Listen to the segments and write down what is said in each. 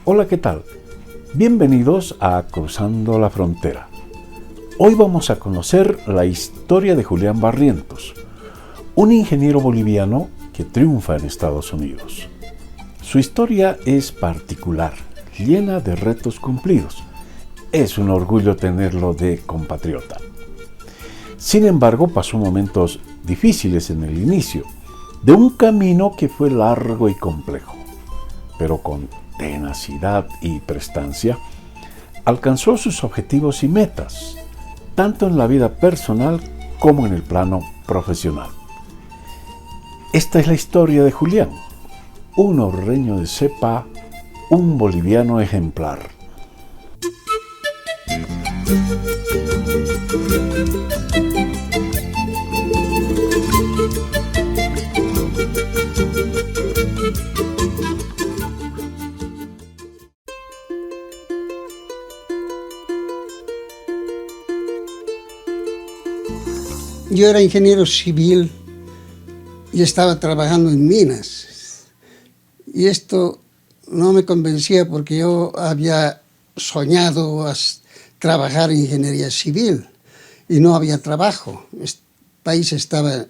Hola, ¿qué tal? Bienvenidos a Cruzando la Frontera. Hoy vamos a conocer la historia de Julián Barrientos, un ingeniero boliviano que triunfa en Estados Unidos. Su historia es particular, llena de retos cumplidos. Es un orgullo tenerlo de compatriota. Sin embargo, pasó momentos difíciles en el inicio, de un camino que fue largo y complejo, pero con tenacidad y prestancia, alcanzó sus objetivos y metas, tanto en la vida personal como en el plano profesional. Esta es la historia de Julián, un orreño de cepa, un boliviano ejemplar. Yo era ingeniero civil y estaba trabajando en minas. Y esto no me convencía porque yo había soñado trabajar en ingeniería civil y no había trabajo. El país estaba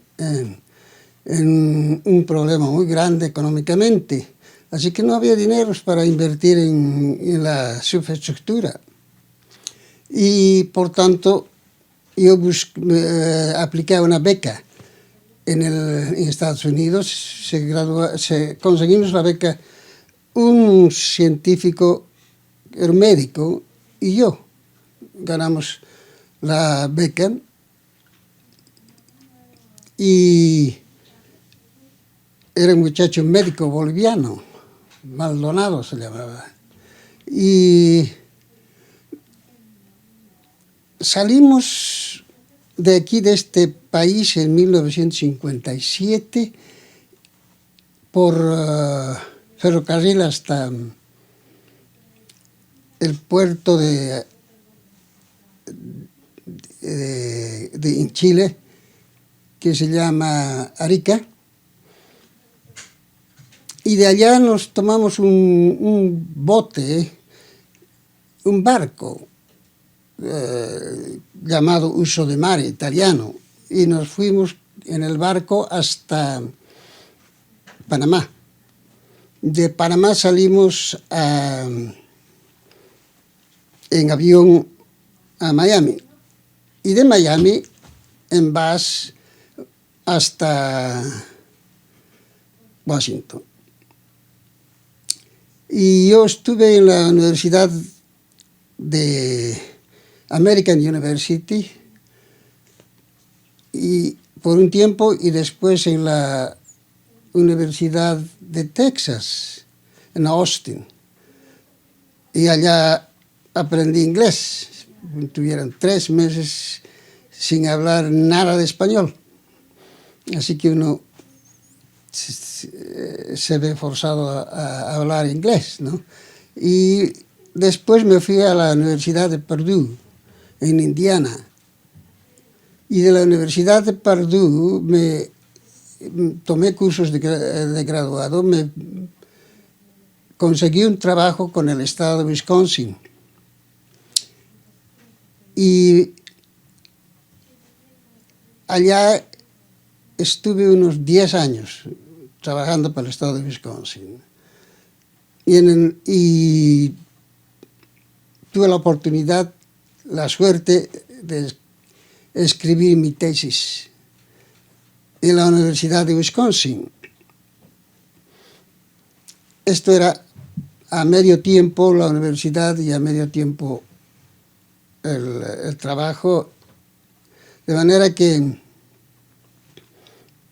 en un problema muy grande económicamente, así que no había dinero para invertir en la infraestructura. Y por tanto, yo apliqué a una beca en Estados Unidos. Conseguimos la beca un científico, el médico y yo. Ganamos la beca y era un muchacho médico boliviano, Maldonado se llamaba. Y salimos de aquí, de este país, en 1957 por ferrocarril hasta el puerto en Chile, que se llama Arica, y de allá nos tomamos un bote, un barco, llamado Uso de Mare, italiano, y nos fuimos en el barco hasta Panamá. De Panamá salimos en avión a Miami, y de Miami en bus hasta Washington. Y yo estuve en la Universidad de American University y por un tiempo, y después en la Universidad de Texas, en Austin. Y allá aprendí inglés. Tuvieron 3 meses sin hablar nada de español. Así que uno se ve forzado a hablar inglés, ¿no? Y después me fui a la Universidad de Purdue, en Indiana. Y de la Universidad de Purdue tomé cursos de graduado, conseguí un trabajo con el estado de Wisconsin. Y allá estuve unos 10 años trabajando para el estado de Wisconsin. Y tuve la oportunidad, la suerte de escribir mi tesis en la Universidad de Wisconsin. Esto era a medio tiempo la universidad y a medio tiempo el trabajo, de manera que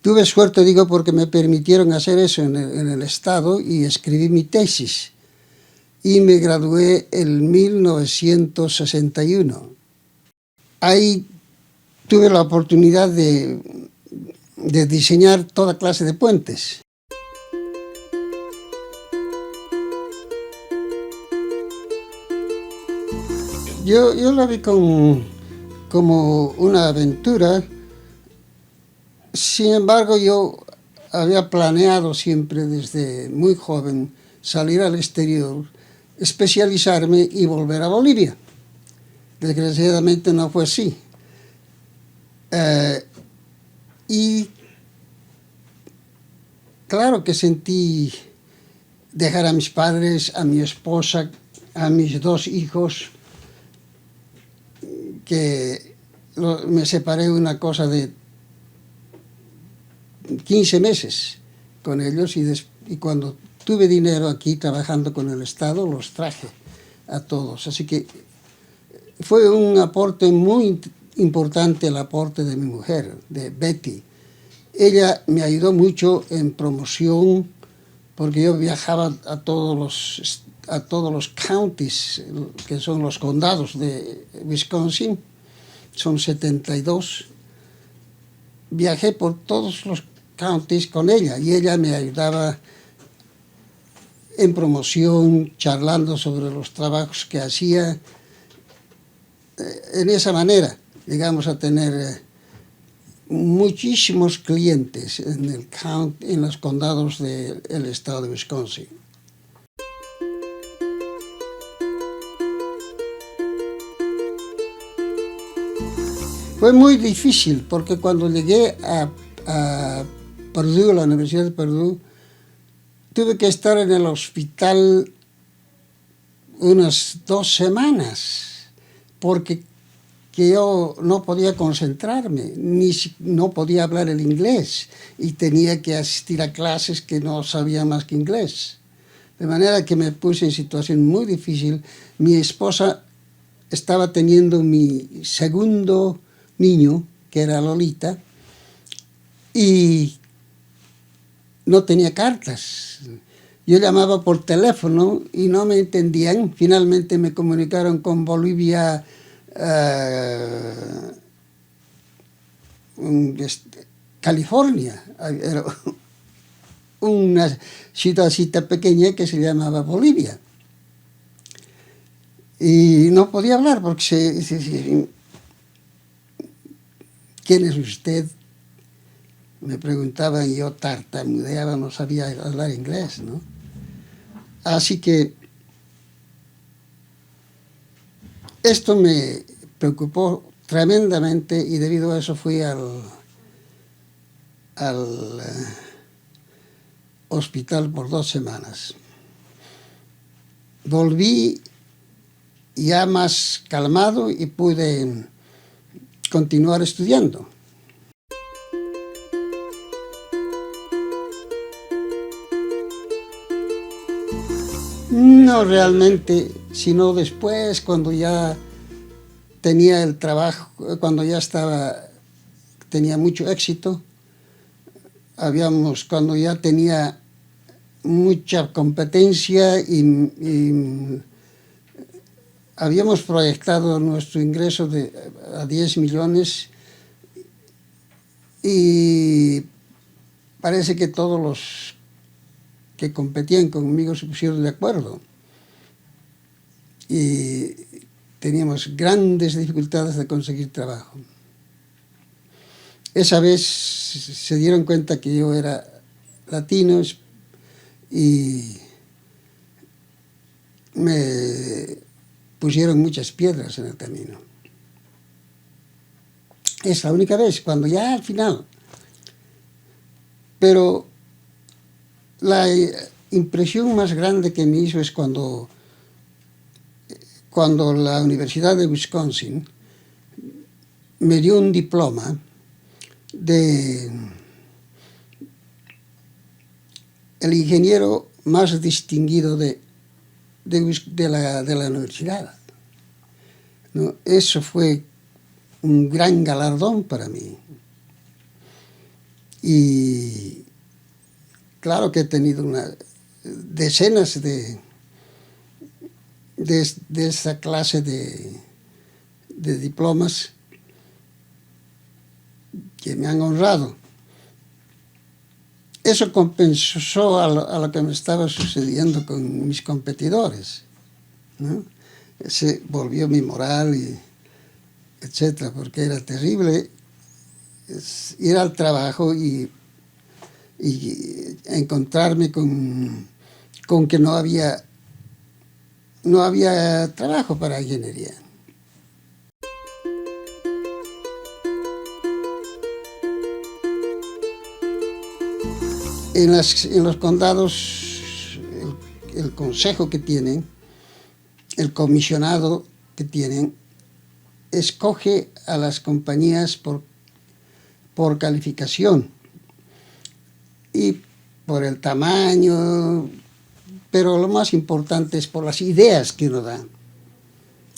tuve suerte, digo, porque me permitieron hacer eso en el estado, y escribí mi tesis y me gradué en 1961. Ahí tuve la oportunidad de diseñar toda clase de puentes. Yo la vi como una aventura. Sin embargo, yo había planeado siempre desde muy joven salir al exterior especializarme y volver a Bolivia. Desgraciadamente no fue así. Y claro que sentí dejar a mis padres, a mi esposa, a mis 2 hijos, que me separé una cosa de 15 meses con ellos y cuando tuve dinero aquí trabajando con el Estado, los traje a todos. Así que fue un aporte muy importante, el aporte de mi mujer, de Betty. Ella me ayudó mucho en promoción, porque yo viajaba a todos los counties, que son los condados de Wisconsin, son 72. Viajé por todos los counties con ella y ella me ayudaba en promoción, charlando sobre los trabajos que hacía. En esa manera llegamos a tener muchísimos clientes en los condados del estado de Wisconsin. Fue muy difícil porque cuando llegué a Purdue, a la Universidad de Purdue, tuve que estar en el hospital unas 2 semanas porque yo no podía concentrarme, no podía hablar el inglés y tenía que asistir a clases que no sabía más que inglés. De manera que me puse en situación muy difícil. Mi esposa estaba teniendo mi segundo niño, que era Lolita, y no tenía cartas. Yo llamaba por teléfono y no me entendían. Finalmente me comunicaron con Bolivia, California. Era una ciudadcita pequeña que se llamaba Bolivia. Y no podía hablar porque ¿quién es usted? Me preguntaban y yo tartamudeaba, no sabía hablar inglés, ¿no? Así que esto me preocupó tremendamente y debido a eso fui al hospital por 2 semanas. Volví ya más calmado y pude continuar estudiando. No realmente, sino después, cuando ya tenía el trabajo, cuando ya tenía mucho éxito, cuando ya tenía mucha competencia y habíamos proyectado nuestro ingreso a 10 millones y parece que todos los que competían conmigo se pusieron de acuerdo y teníamos grandes dificultades de conseguir trabajo. Esa vez se dieron cuenta que yo era latino y me pusieron muchas piedras en el camino. Es la única vez, cuando ya al final. Pero la impresión más grande que me hizo es cuando la Universidad de Wisconsin me dio un diploma de el ingeniero más distinguido de la universidad, ¿no? Eso fue un gran galardón para mí. Y claro que he tenido decenas de esa clase de diplomas que me han honrado. Eso compensó a lo que me estaba sucediendo con mis competidores, ¿no? Se volvió mi moral, etcétera, porque era terrible ir al trabajo y encontrarme con que no había no había trabajo para ingeniería. En los condados, el consejo que tienen, el comisionado que tienen, escoge a las compañías por calificación y por el tamaño, pero lo más importante es por las ideas que uno da.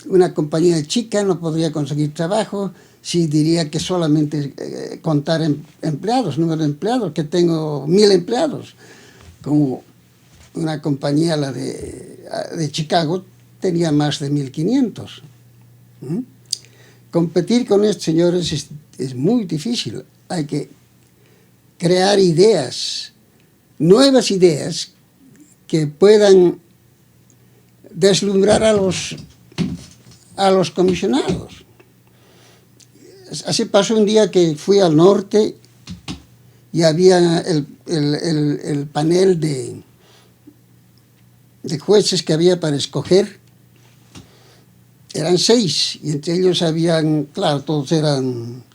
Una compañía chica no podría conseguir trabajo si diría que solamente contar empleados, número de empleados, que tengo 1000 empleados. Como una compañía, la de Chicago, tenía más de 1500. Competir con estos señores es muy difícil. Hay que crear ideas, nuevas ideas, que puedan deslumbrar a los comisionados. Así pasó un día que fui al norte y había el panel de jueces que había para escoger. Eran 6 y entre ellos habían, claro, todos eran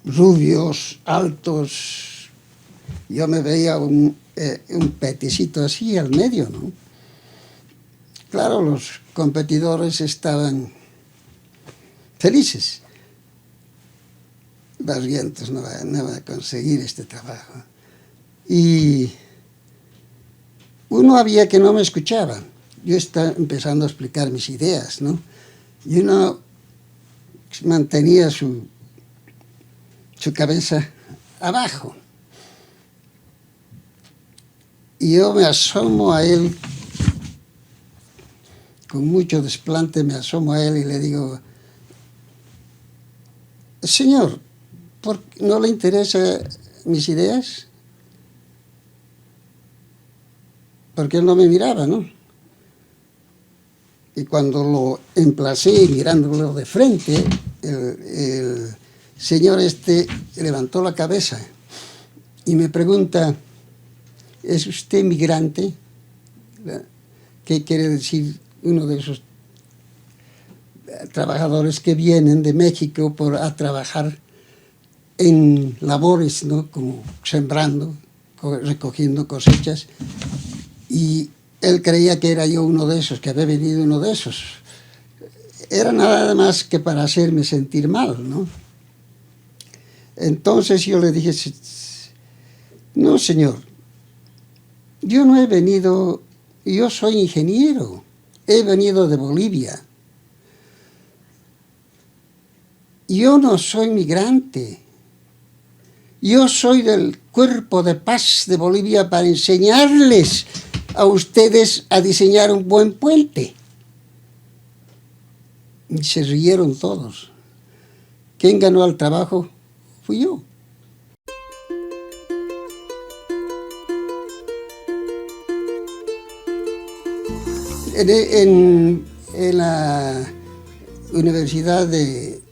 rubios, altos. Yo me veía un peticito así al medio, ¿no? Claro, los competidores estaban felices. Barrientos no va a conseguir este trabajo. Y uno había que no me escuchaba. Yo estaba empezando a explicar mis ideas, ¿no? Y uno mantenía su cabeza abajo. Y yo me asomo a él, con mucho desplante me asomo a él y le digo: señor, ¿por qué no le interesan mis ideas? Porque él no me miraba, ¿no? Y cuando lo emplacé mirándolo de frente, el señor levantó la cabeza y me pregunta: ¿es usted migrante? ¿Qué quiere decir uno de esos trabajadores que vienen de México a trabajar en labores, ¿no? Como sembrando, recogiendo cosechas? Y él creía que era yo uno de esos, que había venido uno de esos. Era nada más que para hacerme sentir mal, ¿no? Entonces yo le dije: no, señor, yo no he venido, yo soy ingeniero, he venido de Bolivia. Yo no soy migrante. Yo soy del Cuerpo de Paz de Bolivia para enseñarles a ustedes a diseñar un buen puente. Y se rieron todos. ¿Quién ganó el trabajo? Fui yo. En la Universidad de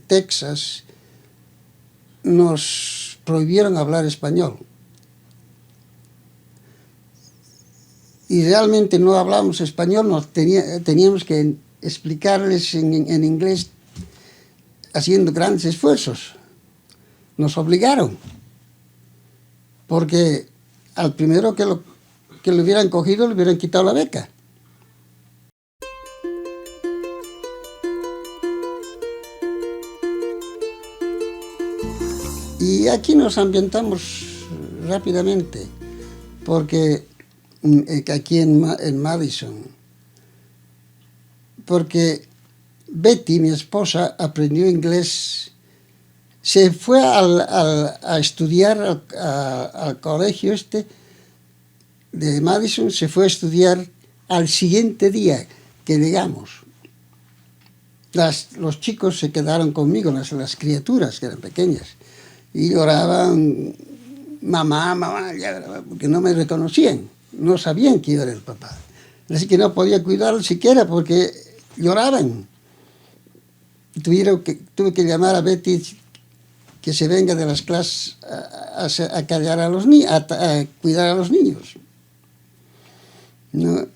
Texas nos prohibieron hablar español. Y realmente no hablábamos español, teníamos que explicarles en inglés haciendo grandes esfuerzos. Nos obligaron, porque al primero que lo hubieran cogido le hubieran quitado la beca. Y aquí nos ambientamos rápidamente, porque aquí en Madison, porque Betty, mi esposa, aprendió inglés, se fue a estudiar al colegio de Madison, se fue a estudiar al siguiente día que llegamos. Los chicos se quedaron conmigo, las criaturas que eran pequeñas, y lloraban: mamá, mamá, porque no me reconocían, no sabían que yo era el papá. Así que no podía cuidarlos siquiera porque lloraban. Tuve que llamar a Betty que se venga de las clases a callar a los niños, a cuidar a los niños. ¿no?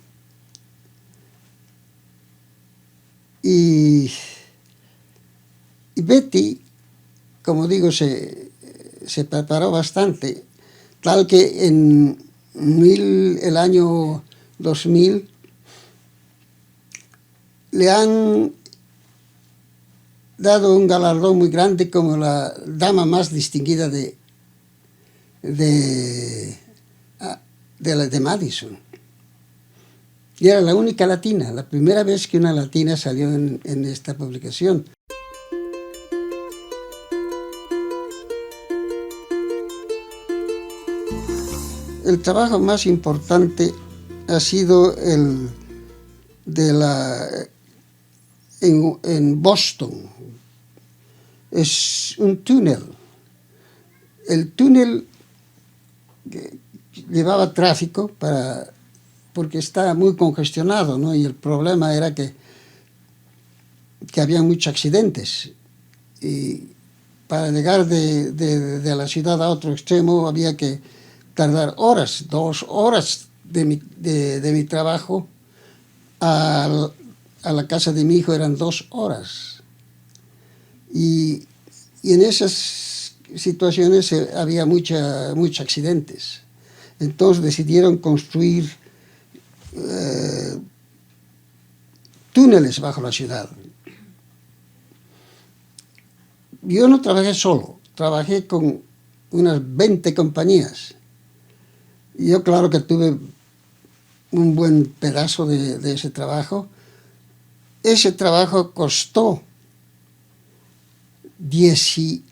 Y Betty, como digo, se preparó bastante, tal que en el año 2000 le han dado un galardón muy grande como la dama más distinguida de Madison. Y era la única latina, la primera vez que una latina salió en esta publicación. El trabajo más importante ha sido el de en Boston. Es un túnel. El túnel llevaba tráfico porque estaba muy congestionado, ¿no? Y el problema era que había muchos accidentes. Y para llegar de la ciudad a otro extremo había que tardar horas, 2 horas de mi trabajo. A la casa de mi hijo eran 2 horas. Y en esas situaciones había muchos accidentes. Entonces decidieron construir túneles bajo la ciudad. Yo no trabajé solo, trabajé con unas 20 compañías. Y yo claro que tuve un buen pedazo de ese trabajo. Ese trabajo costó 18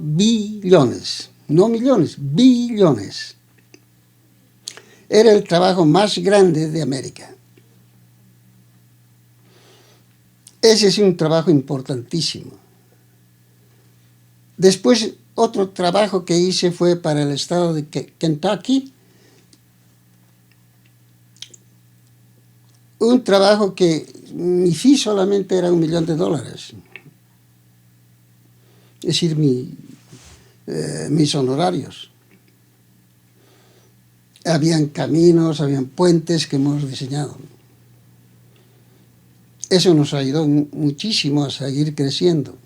billones, no millones, billones. Era el trabajo más grande de América. Ese es un trabajo importantísimo. Después, otro trabajo que hice fue para el estado de Kentucky. Un trabajo que mi fee solamente era $1 millón. Es decir, mis honorarios. Habían caminos, habían puentes que hemos diseñado. Eso nos ayudó muchísimo a seguir creciendo.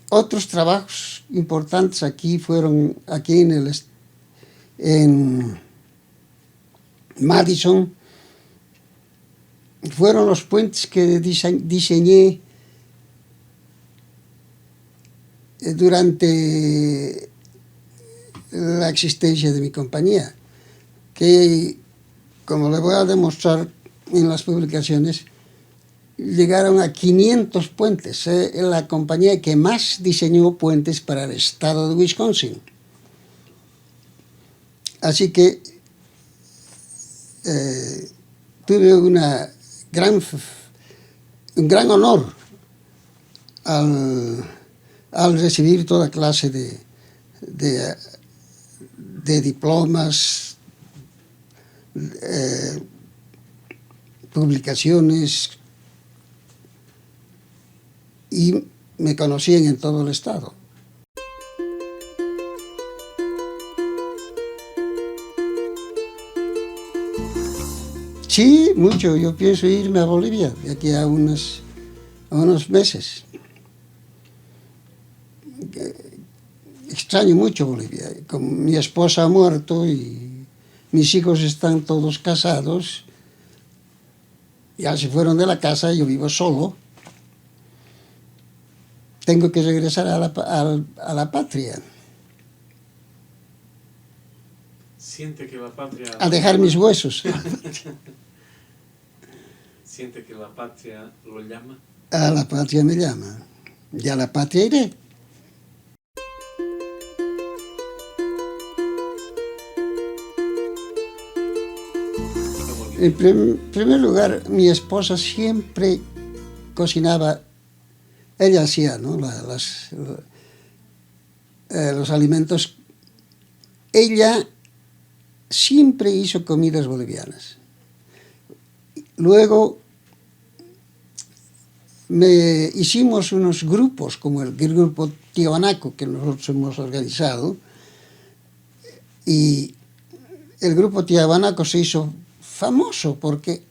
Otros trabajos importantes aquí fueron, en Madison, fueron los puentes que diseñé durante la existencia de mi compañía, que, como le voy a demostrar en las publicaciones, llegaron a 500 puentes. Es la compañía que más diseñó puentes para el estado de Wisconsin. Así que tuve un gran honor al recibir toda clase de diplomas, publicaciones, y me conocían en todo el estado. Sí, mucho. Yo pienso irme a Bolivia de aquí a unos meses. Extraño mucho Bolivia. Como mi esposa ha muerto y mis hijos están todos casados, ya se fueron de la casa, yo vivo solo. Tengo que regresar a la patria. ¿Siente que la patria... A dejar mis huesos. ¿Siente que la patria lo llama? A la patria me llama. Y a la patria iré. En primer lugar, mi esposa siempre cocinaba. Ella hacía, ¿no?, los alimentos. Ella siempre hizo comidas bolivianas. Luego hicimos unos grupos, como el grupo Tiwanaku, que nosotros hemos organizado, y el grupo Tiahuanaco se hizo famoso porque,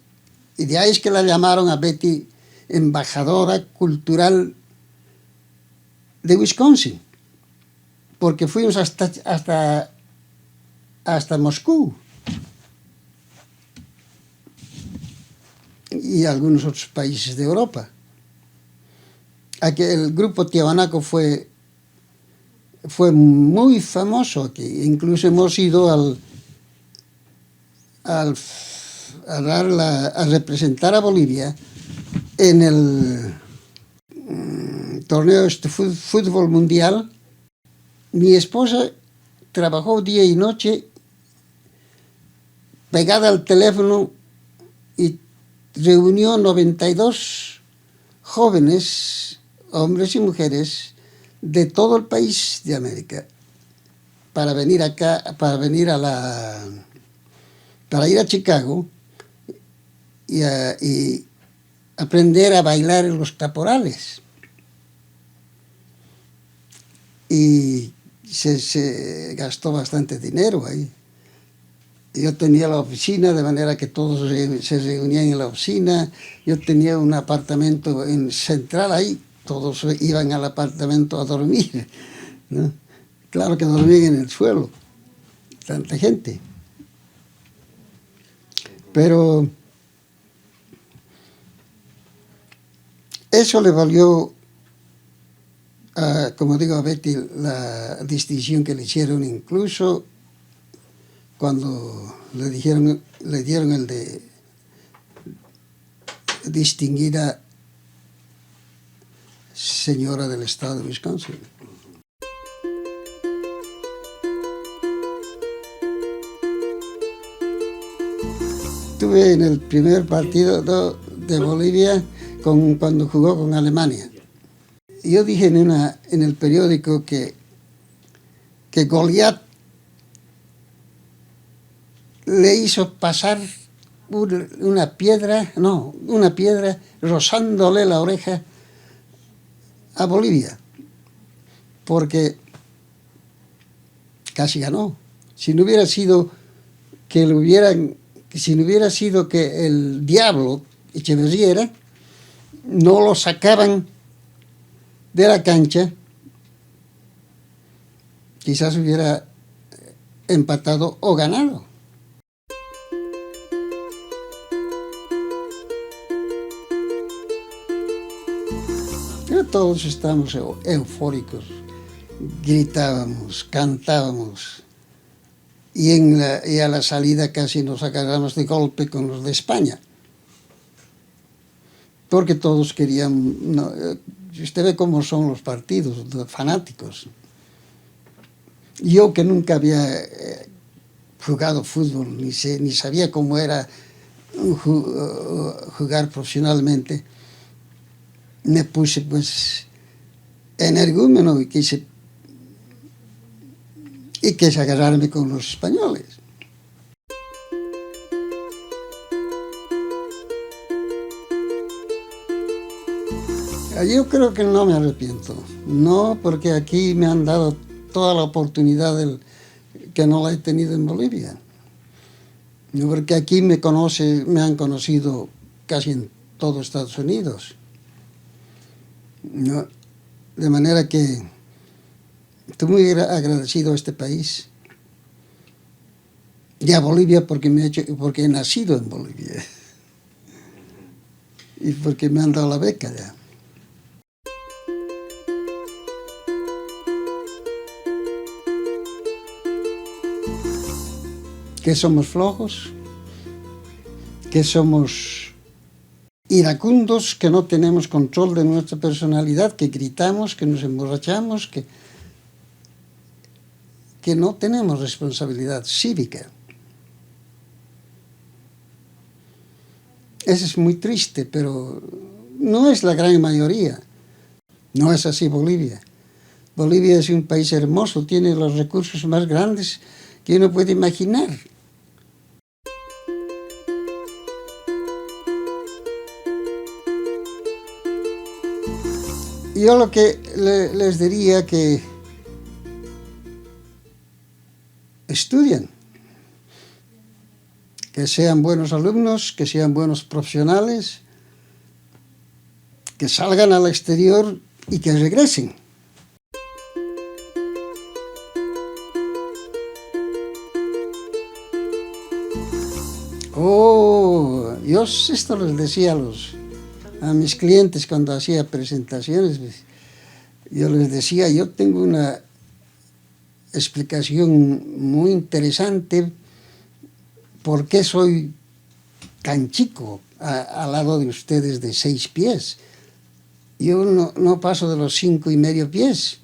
y de ahí es que la llamaron a Betty embajadora cultural de Wisconsin, porque fuimos hasta Moscú y algunos otros países de Europa. Aquí el grupo Tiahuanaco fue muy famoso aquí. Incluso hemos ido a representar a Bolivia en el torneo de fútbol mundial. Mi esposa trabajó día y noche pegada al teléfono y reunió 92 jóvenes, hombres y mujeres, de todo el país de América para venir acá, para ir a Chicago y aprender a bailar en los caporales. Y se gastó bastante dinero ahí. Yo tenía la oficina, de manera que todos se reunían en la oficina. Yo tenía un apartamento en central ahí, todos iban al apartamento a dormir, ¿no? Claro que dormían en el suelo, tanta gente. Pero eso le valió, como digo, a Betty la distinción que le hicieron, incluso cuando le dieron el de distinguida señora del estado de Wisconsin. Estuve en el primer partido de Bolivia cuando jugó con Alemania. Yo dije en el periódico que Goliat le hizo pasar una piedra rozándole la oreja a Bolivia, porque casi ganó. Si no hubiera sido que el diablo Echeverría no lo sacaban de la cancha, quizás hubiera empatado o ganado. Pero todos estábamos eufóricos, gritábamos, cantábamos, y a la salida casi nos agarramos de golpe con los de España, porque todos querían. No, usted ve cómo son los partidos fanáticos. Yo, que nunca había jugado fútbol, ni sabía cómo era jugar profesionalmente, me puse pues energúmeno y quise agarrarme con los españoles. Yo creo que no me arrepiento, no, porque aquí me han dado toda la oportunidad que no la he tenido en Bolivia. No, porque aquí me han conocido casi en todo Estados Unidos. No, de manera que estoy muy agradecido a este país y a Bolivia porque he nacido en Bolivia y porque me han dado la beca ya. Que somos flojos, que somos iracundos, que no tenemos control de nuestra personalidad, que gritamos, que nos emborrachamos, que no tenemos responsabilidad cívica. Eso es muy triste, pero no es la gran mayoría. No es así Bolivia. Bolivia es un país hermoso, tiene los recursos más grandes que uno puede imaginar. Yo lo que les diría que estudien, que sean buenos alumnos, que sean buenos profesionales, que salgan al exterior y que regresen. Yo esto les decía a mis clientes cuando hacía presentaciones, yo les decía, yo tengo una explicación muy interesante por qué soy tan chico al lado de ustedes de 6 pies. Yo no paso de los 5,5 pies,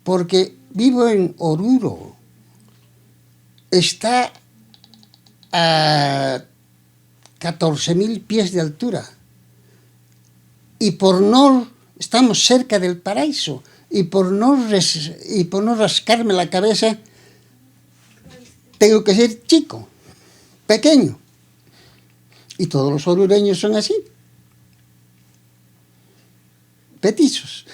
porque vivo en Oruro. Está a 14,000 pies de altura. Y estamos cerca del paraíso. Y por no rascarme la cabeza, tengo que ser chico, pequeño. Y todos los orureños son así. Petizos.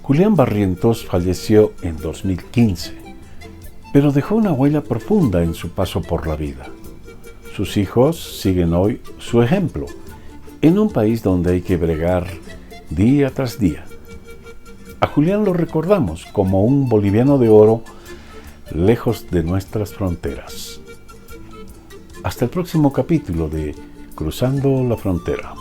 Julián Barrientos falleció en 2015, pero dejó una huella profunda en su paso por la vida. Sus hijos siguen hoy su ejemplo, en un país donde hay que bregar día tras día. A Julián lo recordamos como un boliviano de oro, lejos de nuestras fronteras. Hasta el próximo capítulo de Cruzando la Frontera.